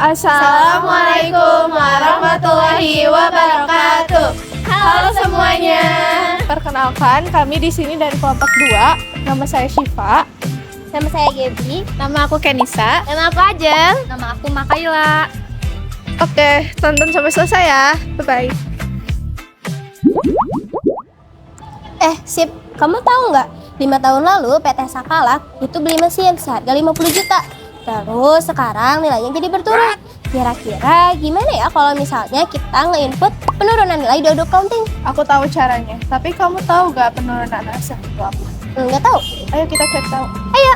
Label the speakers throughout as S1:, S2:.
S1: Assalamualaikum warahmatullahi wabarakatuh. Halo semuanya.
S2: Perkenalkan, kami di sini dari kelompok 2. Nama saya Syifa.
S3: Nama saya Gaby.
S2: Nama aku Kenisa.
S3: Nama aku Ajeng. Nama aku Makaila.
S2: Oke, tonton sampai selesai ya. Bye-bye.
S3: Sip, kamu tahu nggak? 5 tahun lalu PT Sakalak itu beli mesin seharga 50 juta. Terus sekarang nilainya jadi berturun. Kira-kira gimana ya kalau misalnya kita nge-input penurunan nilai di Odoo Counting?
S2: Aku tahu caranya, tapi kamu tahu nggak penurunan aset itu apa?
S3: Nggak tahu.
S2: Ayo kita cek tahu.
S3: Ayo.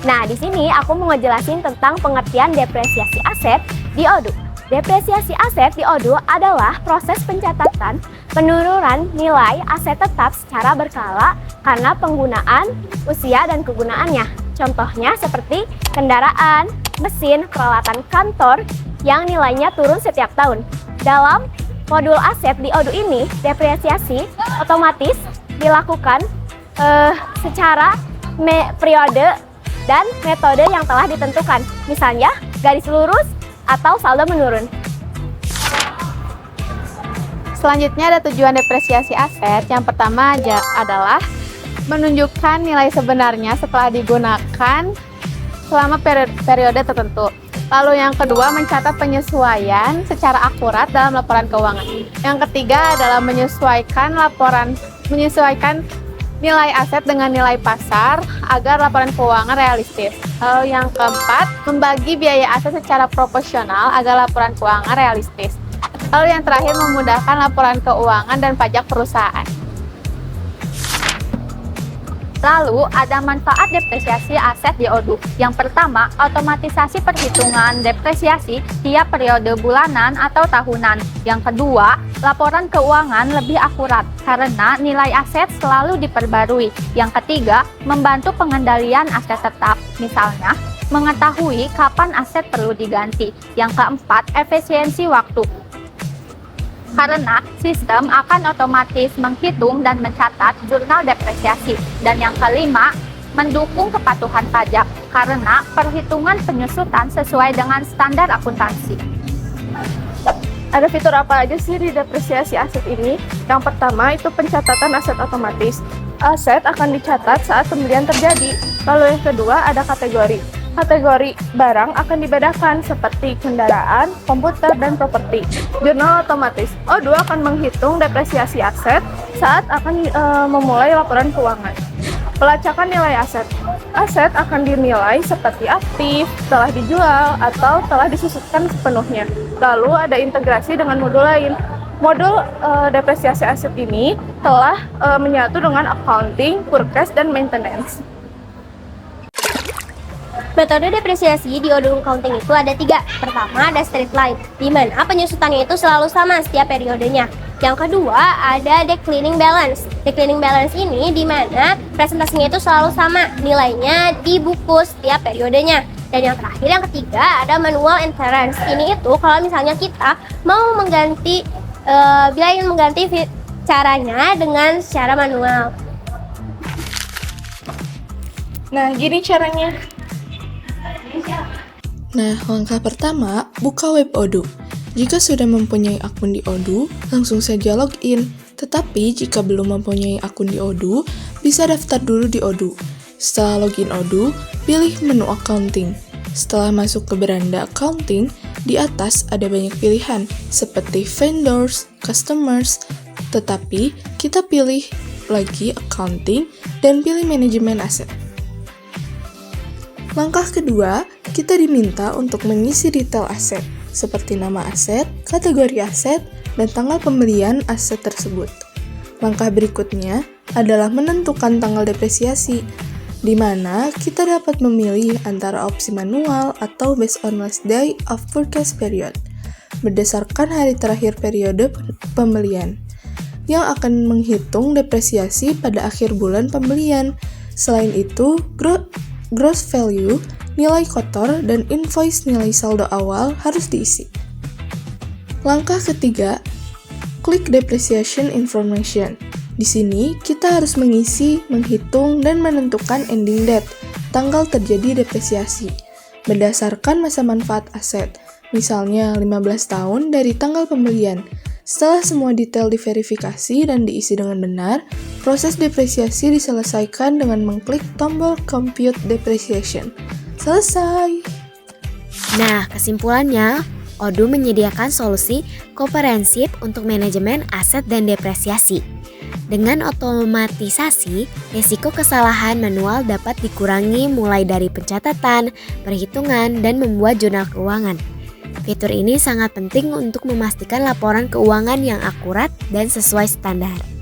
S4: Nah, di sini aku mau ngejelasin tentang pengertian depresiasi aset di Odoo. Depresiasi aset di Odoo adalah proses pencatatan penurunan nilai aset tetap secara berkala karena penggunaan, usia, dan kegunaannya. Contohnya seperti kendaraan, mesin, peralatan kantor yang nilainya turun setiap tahun. Dalam modul aset di Odoo ini, depresiasi otomatis dilakukan secara periode dan metode yang telah ditentukan. Misalnya, garis lurus atau saldo menurun.
S2: Selanjutnya ada tujuan depresiasi aset. Yang pertama adalah menunjukkan nilai sebenarnya setelah digunakan selama periode tertentu. Lalu yang kedua, mencatat penyesuaian secara akurat dalam laporan keuangan. Yang ketiga adalah menyesuaikan nilai aset dengan nilai pasar agar laporan keuangan realistis. Lalu yang keempat, membagi biaya aset secara proporsional agar laporan keuangan realistis. Lalu yang terakhir, memudahkan laporan keuangan dan pajak perusahaan.
S4: Lalu ada manfaat depresiasi aset di Odoo. Yang pertama, otomatisasi perhitungan depresiasi tiap periode bulanan atau tahunan. Yang kedua, laporan keuangan lebih akurat karena nilai aset selalu diperbarui. Yang ketiga, membantu pengendalian aset tetap. Misalnya, mengetahui kapan aset perlu diganti. Yang keempat, efisiensi waktu. Karena sistem akan otomatis menghitung dan mencatat jurnal depresiasi. Dan yang kelima, mendukung kepatuhan pajak karena perhitungan penyusutan sesuai dengan standar akuntansi.
S2: Ada fitur apa aja sih di depresiasi aset ini? Yang pertama itu pencatatan aset otomatis. Aset akan dicatat saat pembelian terjadi. Lalu yang kedua ada kategori. Kategori barang akan dibedakan seperti kendaraan, komputer, dan properti. Jurnal otomatis. Odoo akan menghitung depresiasi aset saat akan memulai laporan keuangan. Pelacakan nilai aset. Aset akan dinilai seperti aktif, telah dijual, atau telah disusutkan sepenuhnya. Lalu ada integrasi dengan modul lain. Modul depresiasi aset ini telah menyatu dengan accounting, forecast, dan maintenance.
S3: Metode depresiasi di Odoo Counting itu ada 3. Pertama ada straight line, di mana penyusutannya itu selalu sama setiap periodenya. Yang kedua ada declining balance. Declining balance ini di mana presentasinya itu selalu sama nilainya di buku setiap periodenya. Dan yang terakhir, yang ketiga ada manual entrance. Ini itu kalau misalnya kita mau mengganti bila ingin mengganti caranya dengan secara manual.
S2: Nah, gini caranya.
S5: Nah, langkah pertama, buka web Odoo. Jika sudah mempunyai akun di Odoo, langsung saja login. Tetapi jika belum mempunyai akun di Odoo, bisa daftar dulu di Odoo. Setelah login Odoo, pilih menu accounting. Setelah masuk ke beranda accounting, di atas ada banyak pilihan seperti vendors, customers, tetapi kita pilih lagi accounting dan pilih manajemen aset. Langkah kedua, kita diminta untuk mengisi detail aset, seperti nama aset, kategori aset, dan tanggal pembelian aset tersebut. Langkah berikutnya adalah menentukan tanggal depresiasi, di mana kita dapat memilih antara opsi manual atau based on last day of forecast period, berdasarkan hari terakhir periode pembelian, yang akan menghitung depresiasi pada akhir bulan pembelian. Selain itu, gross value, nilai kotor, dan invoice nilai saldo awal harus diisi. Langkah ketiga, klik depreciation information. Di sini, kita harus mengisi, menghitung, dan menentukan ending date. tanggal terjadi depresiasi, berdasarkan masa manfaat aset, misalnya 15 tahun dari tanggal pembelian. Setelah semua detail diverifikasi dan diisi dengan benar, proses depresiasi diselesaikan dengan mengklik tombol Compute Depreciation. Selesai!
S6: Nah, kesimpulannya, Odoo menyediakan solusi komprehensif untuk manajemen aset dan depresiasi. Dengan otomatisasi, risiko kesalahan manual dapat dikurangi mulai dari pencatatan, perhitungan, dan membuat jurnal keuangan. Fitur ini sangat penting untuk memastikan laporan keuangan yang akurat dan sesuai standar.